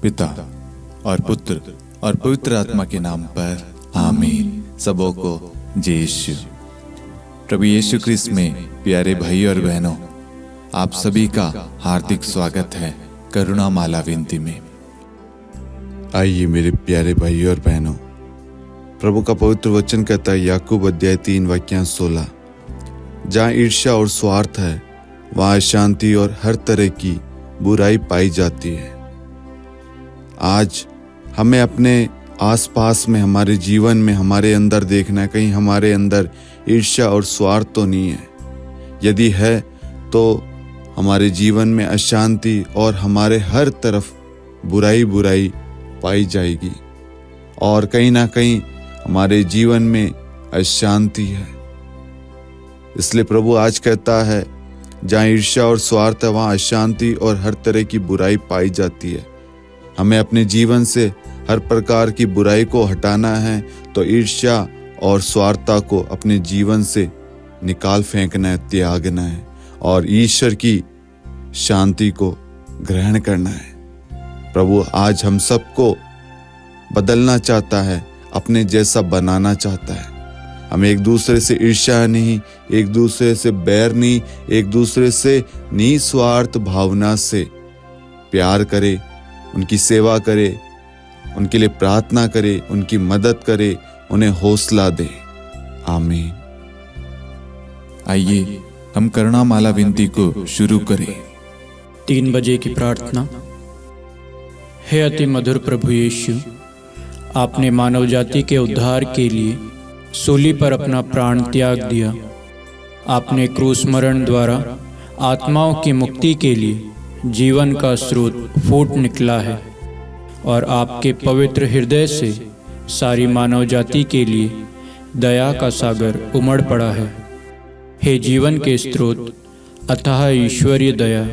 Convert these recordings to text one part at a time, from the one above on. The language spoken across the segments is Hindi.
पिता और पुत्र और पवित्र आत्मा के नाम पर आमीन। सबों को जय यीशु। प्रभु यीशु क्रिस्त में प्यारे भाई और बहनों, आप सभी का हार्दिक स्वागत है करुणा माला विनती में। आइए मेरे प्यारे भाई और बहनों, प्रभु का पवित्र वचन कहता है याकूब अध्याय 3 वाक्य 16, जहाँ ईर्ष्या और स्वार्थ है वहाँ अशांति और हर तरह की बुराई पाई जाती है। आज हमें अपने आसपास में, हमारे जीवन में, हमारे अंदर देखना है कहीं हमारे अंदर ईर्ष्या और स्वार्थ तो नहीं है। यदि है तो हमारे जीवन में अशांति और हमारे हर तरफ बुराई पाई जाएगी और कहीं ना कहीं हमारे जीवन में अशांति है। इसलिए प्रभु आज कहता है जहाँ ईर्ष्या और स्वार्थ है वहाँ अशांति और हर तरह की बुराई पाई जाती है। हमें अपने जीवन से हर प्रकार की बुराई को हटाना है तो ईर्ष्या और स्वार्थता को अपने जीवन से निकाल फेंकना है, त्यागना है और ईश्वर की शांति को ग्रहण करना है। प्रभु आज हम सबको बदलना चाहता है, अपने जैसा बनाना चाहता है। हम एक दूसरे से ईर्ष्या नहीं, एक दूसरे से बैर नहीं, एक दूसरे से निस्वार्थ भावना से प्यार करें, उनकी सेवा करें, उनके लिए प्रार्थना करें, उनकी मदद करें, उन्हें हौसला दें। आमीन। आइए हम करुणा माला विनती को शुरू करें। 3 बजे की प्रार्थना। हे अति मधुर प्रभु यीशु, आपने मानव जाति के उद्धार के लिए सूली पर अपना प्राण त्याग दिया। आपने क्रूस मरण द्वारा आत्माओं की मुक्ति के लिए जीवन का स्रोत फूट निकला है और आपके पवित्र हृदय से सारी मानव जाति के लिए दया का सागर उमड़ पड़ा है। हे जीवन के स्रोत अथाह ईश्वरीय दया,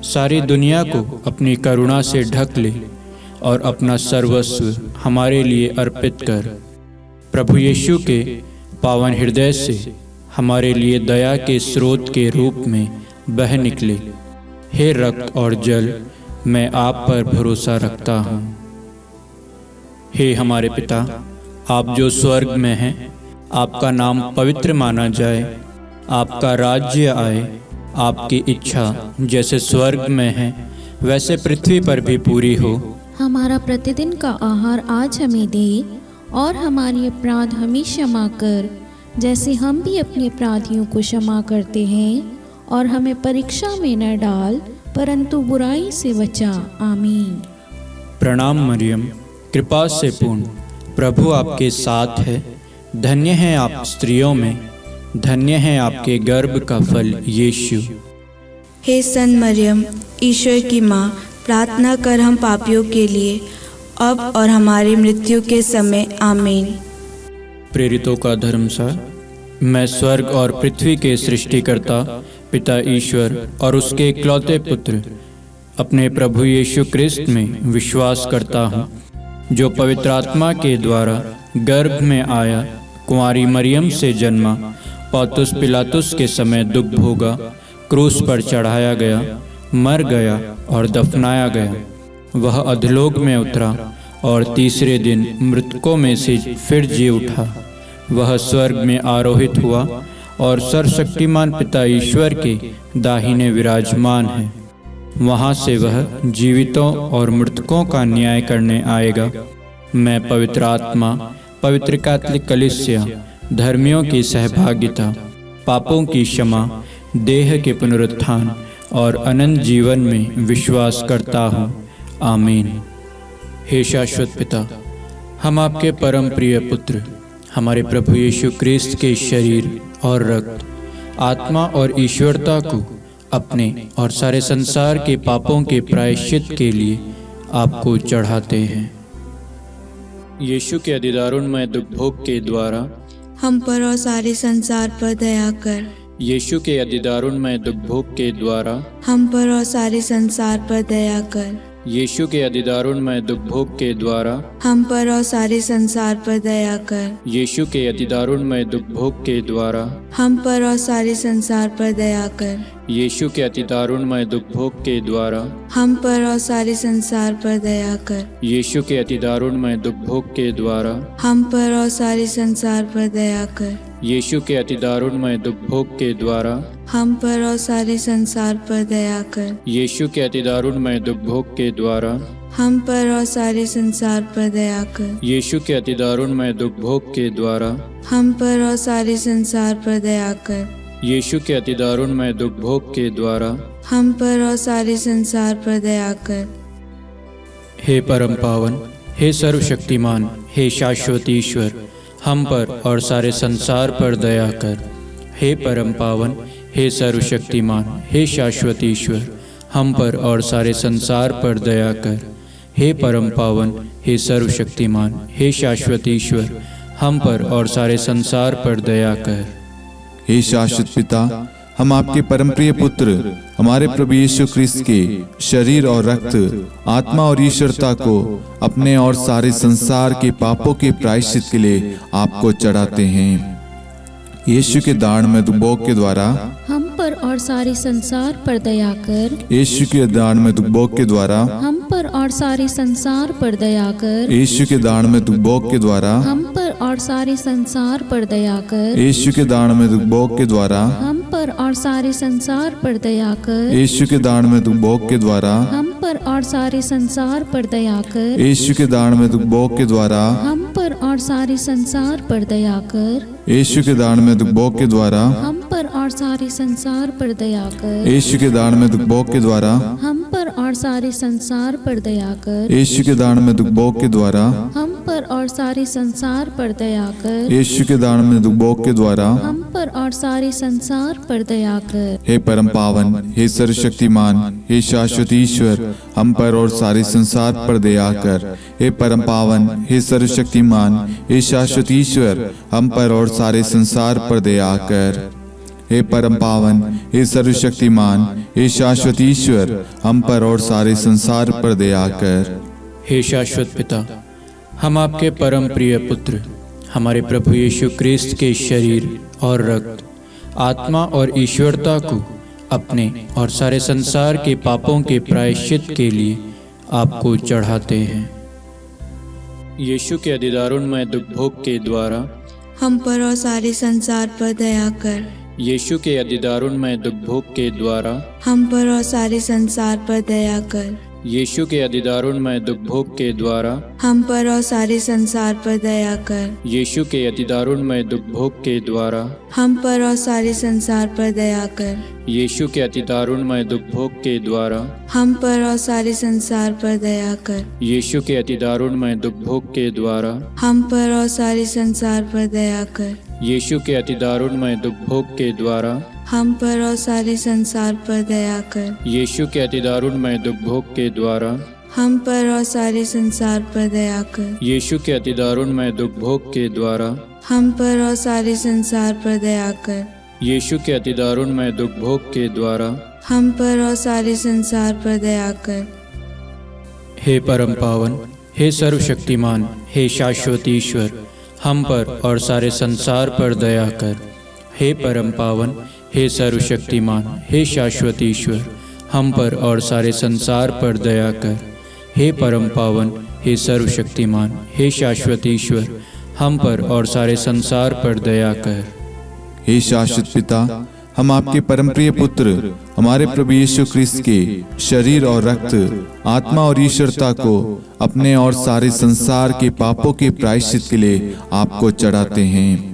सारी दुनिया को अपनी करुणा से ढक ले और अपना सर्वस्व हमारे लिए अर्पित कर। प्रभु यीशु के पावन हृदय से हमारे लिए दया के स्रोत के रूप में बह निकले। हे रक्त और जल, मैं आप पर भरोसा रखता हूँ। हे हमारे पिता, आप जो स्वर्ग में हैं, आपका नाम पवित्र माना जाए, आपका राज्य आए, आपकी इच्छा जैसे स्वर्ग में है वैसे पृथ्वी पर भी पूरी हो। हमारा प्रतिदिन का आहार आज हमें दे और हमारी अपराध हमें क्षमा कर, जैसे हम भी अपने अपराधियों को क्षमा करते हैं, और हमें परीक्षा में न डाल परंतु बुराई से बचा। आमीन। प्रणाम मरियम, कृपा से पूर्ण, प्रभु आपके साथ है। धन्य है आप स्त्रियों में, धन्य है आपके गर्भ का फल यीशु। हे सन मरियम, ईश्वर की माँ, प्रार्थना कर हम पापियों के लिए अब और हमारी मृत्यु के समय। आमीन। प्रेरितों का धर्मसार। मैं स्वर्ग और पृथ्वी के सृष्टिकर्ता पिता ईश्वर और उसके इकलौते पुत्र अपने प्रभु यीशु क्रिस्त में विश्वास करता हूँ, जो पवित्र आत्मा के द्वारा गर्भ में आया, कुंवारी मरियम से जन्मा, पौंतुस पिलातुस के समय दुख भोगा, क्रूस पर चढ़ाया गया, मर गया और दफनाया गया। वह अधोलोक में उतरा और तीसरे दिन मृतकों में से फिर जी उठा। वह स्वर्ग में आरोहित हुआ और सर्वशक्तिमान पिता ईश्वर के दाहिने विराजमान है। वहाँ से वह जीवितों और मृतकों का न्याय करने आएगा। मैं पवित्र आत्मा, पवित्र कैथोलिक कलीसिया, धर्मियों की सहभागिता, पापों की क्षमा, देह के पुनरुत्थान और अनंत जीवन में विश्वास करता हूँ। आमीन। हे शाश्वत पिता, हम आपके परम प्रिय पुत्र, हमारे प्रभु यीशु क्रिस्त के शरीर और रक्त, आत्मा और ईश्वरता को अपने और सारे संसार के पापों के प्रायश्चित के लिए आपको चढ़ाते हैं। यीशु के अधिदारुणमय दुख भोग के द्वारा हम पर और सारे संसार पर दया कर। यीशु के अधिदारुणमय दुख भोग के द्वारा हम पर और सारे संसार पर दया कर। यीशु के अतिदारुणमय दुख भोग के द्वारा हम पर और सारे संसार पर दया कर। यीशु के अतिदारुणमय दुख भोग के द्वारा हम पर और सारे संसार पर दया कर। यीशु के अतिदारुणमय दुख भोग के द्वारा हम पर और सारे संसार पर दया कर। यीशु के अतिदारुणमय दुख भोग के द्वारा हम पर और सारे संसार पर दया कर। यीशु के अतिदारुणमय दुख भोग के द्वारा हम पर और सारे संसार पर दया कर। यीशु के अतिदारुणमय दुख भोग के द्वारा हम पर और सारे संसार पर दया कर। यीशु के अतिदारुणमय दुख भोग के द्वारा हम पर और सारे संसार पर दया कर। यीशु के अतिदारुणमय दुख भोग के द्वारा हम पर और सारे संसार पर दया कर। हे परम पावन, हे सर्वशक्तिमान, हे शाश्वत ईश्वर, हम पर और सारे संसार पर दया कर। हे परम पावन, हे सर्वशक्तिमान, हे शाश्वत ईश्वर, हम पर और सारे संसार पर दया कर। हे परम पावन, हे सर्वशक्तिमान, हे शाश्वत ईश्वर, हम पर और सारे संसार पर दया कर। हे शाश्वत पिता, हम आपके परम प्रिय पुत्र हमारे प्रभु यीशु ख्रिस्त के शरीर और रक्त, आत्मा और ईश्वरता को अपने और सारे संसार के पापों के प्रायश्चित के लिए आपको चढ़ाते हैं। यीशु के दारुणमय दुख भोग के द्वारा हम पर और सारे संसार पर दया कर। यीशु के दारुणमय दुख भोग के द्वारा हम पर और सारे संसार पर दया कर। यीशु के दारुणमय दुख भोग के द्वारा हम पर और सारे संसार पर दया कर। यीशु के दारुणमय दुख भोग के द्वारा हम पर और सारे संसार पर दया कर। यीशु के दारुणमय दुख भोग के द्वारा हम पर और सारे संसार पर दया कर। यीशु के दारुणमय दुख भोग के द्वारा हम पर और सारे संसार पर दया कर। यीशु के दारुणमय दुख भोग के द्वारा हम पर और सारे संसार पर दया कर। यीशु के दारुणमय दुख भोग के द्वारा हम पर और सारे संसार पर दया कर। यीशु के दारुणमय दुख भोग के द्वारा हम पर और सारे संसार पर दया कर। यीशु के दारुणमय दुख भोग के द्वारा हम पर और सारे संसार पर दया कर। हे परम पावन, हे सर्वशक्तिमान, हे शाश्वत ईश्वर, हम पर और सारे संसार पर दया कर। हे परम पावन, हे सर्वशक्तिमान, हे शाश्वत ईश्वर, हम पर और सारे संसार पर दया कर। हे परम पावन, हे सर्वशक्तिमान, हे शाश्वत ईश्वर, हम पर और सारे संसार पर दया कर। हे शाश्वत पिता, हम आपके परम प्रिय पुत्र हमारे प्रभु यीशु ख्रिस्त के शरीर और रक्त, आत्मा और ईश्वरता को अपने और सारे संसार के पापों के प्रायश्चित के लिए आपको चढ़ाते हैं। यीशु के अतिदारुणमय दुख भोग के द्वारा हम पर और सारे संसार पर दया कर। यीशु के अतिदारुणमय दुख भोग के द्वारा हम पर और सारे संसार पर दया कर। यीशु के अतिदारुणमय दुख भोग के द्वारा हम पर और सारे संसार पर दया कर। यीशु के अतिदारुणमय दुख भोग के द्वारा हम पर और सारे संसार पर दया कर। यीशु के अतिदारुणमय दुख भोग के द्वारा हम पर और सारे संसार पर दया कर। यीशु के अतिदारुणमय दुख भोग के द्वारा हम पर और सारे संसार पर दया कर। यीशु के अतिदारुणमय दुख भोग के द्वारा हम पर और सारे संसार पर दया कर। यीशु के अतिदारुणमय दुख भोग के द्वारा हम पर और सारे संसार पर दया कर। यीशु के अतिदारुणमय दुख भोग के द्वारा हम पर और सारे संसार पर दया कर। यीशु के अतिदारुणमय दुख भोग के द्वारा हम पर और सारे संसार पर दया कर। हे परम पावन, हे सर्वशक्तिमान, हे शाश्वत ईश्वर, हम पर और सारे संसार पर दया कर। हे परम पावन, हे सर्वशक्तिमान, हे शाश्वत ईश्वर, हम पर और सारे संसार पर दया कर। हे परम पावन, हे सर्वशक्तिमान, हे शाश्वत ईश्वर, हम पर और सारे संसार पर दया कर। हे शाश्वत पिता, हम आपके परम प्रिय पुत्र हमारे प्रभु यीशु ख्रिस्त के शरीर और रक्त, आत्मा और ईश्वरता को अपने और सारे संसार के पापों के प्रायश्चित के लिए आपको चढ़ाते हैं।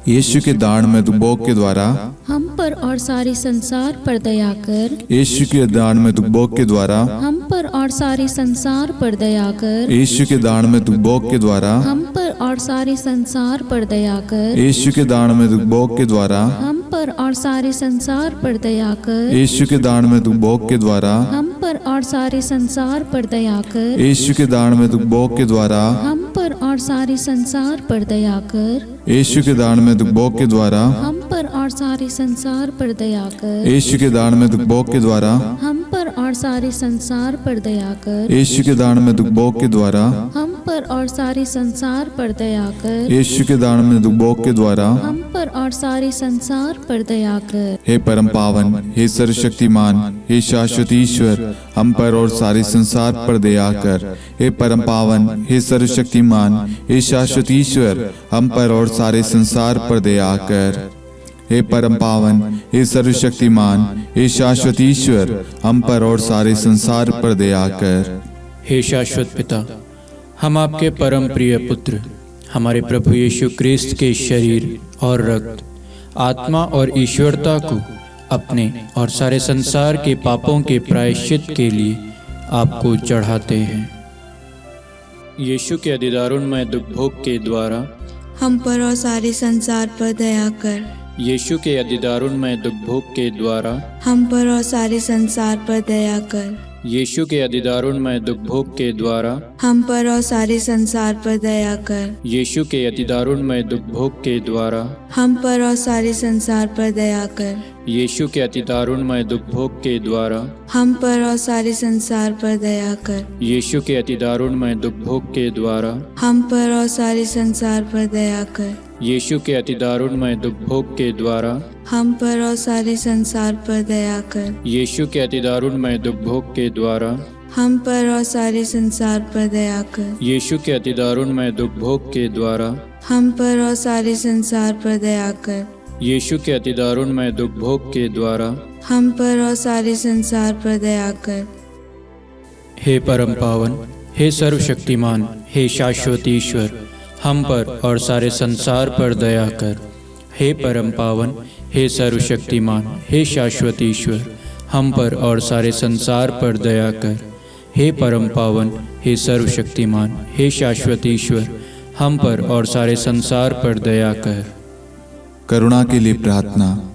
यीशु के दारुणमय दुख भोग के द्वारा हम पर और सारे संसार पर दया कर। यीशु के दारुणमय दुख भोग के द्वारा हम पर और सारे संसार पर दया कर। यीशु के दारुणमय दुख भोग के द्वारा हम पर और सारे संसार पर दया कर। यीशु के दारुणमय दुख भोग के द्वारा हम पर और सारे संसार पर दया कर। यीशु के दारुणमय दुख भोग के द्वारा हम पर और सारे संसार पर दया कर। यीशु के दारुणमय दुख भोग के द्वारा हम पर और सारे संसार पर दया कर। यीशु के दारुणमय दुख भोग के द्वारा हम पर और सारे संसार पर दया कर। यीशु के दारुणमय दुख भोग के द्वारा हम पर पर और सारे संसार पर दया कर। यीशु के दान में दुख भोग के द्वारा, हम पर और सारे संसार पर दया कर। यीशु के दान में दुख भोग के द्वारा, हम पर और सारे संसार पर दया कर। हे परम पावन, हे सर्वशक्तिमान, हे शाश्वत ईश्वर, हम पर और सारे संसार पर दया कर। हे परम पावन, हे सर्वशक्तिमान, हे शाश्वत ईश्वर, हम पर और सारे संसार पर दया कर। हे परम पावन, हे सर्वशक्तिमान, हे शाश्वत ईश्वर, हम पर और सारे संसार पर दया कर। हे शाश्वत पिता, हम आपके परम प्रिय पुत्र हमारे प्रभु यीशु क्रिस्त के शरीर और रक्त, आत्मा और ईश्वरता को अपने और सारे संसार के पापों के प्रायश्चित के लिए आपको चढ़ाते हैं। यीशु के अधिदारुणमय दुख भोग के द्वारा, हम पर और सारे संसार पर दया कर। यीशु के अधिदारुणमय दुख भोग के द्वारा, हम पर और सारे संसार पर दया कर। यीशु के अधिदारुणमय दुख भोग के द्वारा, हम पर और सारे संसार पर दया कर। यीशु के अधिदारुणमय दुख भोग के द्वारा, हम पर और सारे संसार पर दया कर। यीशु के अधिदारुणमय दुख भोग के द्वारा, हम पर और सारे संसार पर दया कर। यीशु के अधिदारुणमय दुख भोग के द्वारा, हम पर और सारे संसार पर दया कर। यीशु के अधिदारुणमय दुख भोग के द्वारा, हम पर और सारे संसार पर दया कर। यीशु के अधिदारुणमय दुख भोग के द्वारा, हम पर और सारे संसार पर दया कर। यीशु के अधिदारुणमय दुख भोग के द्वारा, हम पर और सारे संसार पर दया कर। यीशु के अधिदारुणमय दुख भोग के द्वारा, हम पर और सारे संसार पर दया कर। हे परम पावन, हे सर्वशक्तिमान, हे शाश्वत ईश्वर, हम पर और सारे संसार पर दया कर। हे परम पावन, हे सर्वशक्तिमान, हे शाश्वत ईश्वर, हम पर और सारे संसार पर दया कर। हे परम पावन, हे सर्वशक्तिमान, हे शाश्वत ईश्वर, हम पर और सारे संसार पर दया कर। करुणा के लिए प्रार्थना।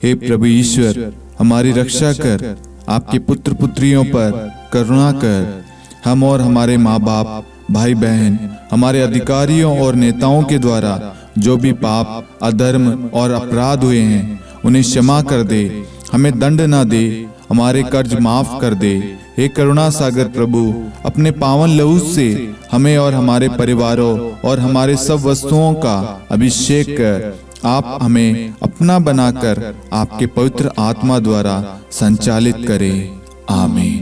हे प्रभु ईश्वर, हमारी रक्षा कर, आपके पुत्र पुत्रियों पर करुणा कर। हम और हमारे माँ बाप, भाई बहन, हमारे अधिकारियों और नेताओं के द्वारा जो भी पाप, अधर्म और अपराध हुए हैं, उन्हें क्षमा कर दे। हमें दंड ना दे, हमारे कर्ज माफ कर दे। हे करुणा सागर प्रभु, अपने पावन लहू से हमें और हमारे परिवारों और हमारे सब वस्तुओं का अभिषेक कर। आप हमें अपना बनाकर आपके पवित्र आत्मा द्वारा संचालित करें। आमीन।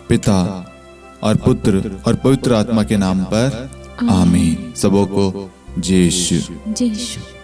पिता और पुत्र और पवित्र आत्मा के नाम पर आमीन। सबों को जय यीशु। जय यीशु।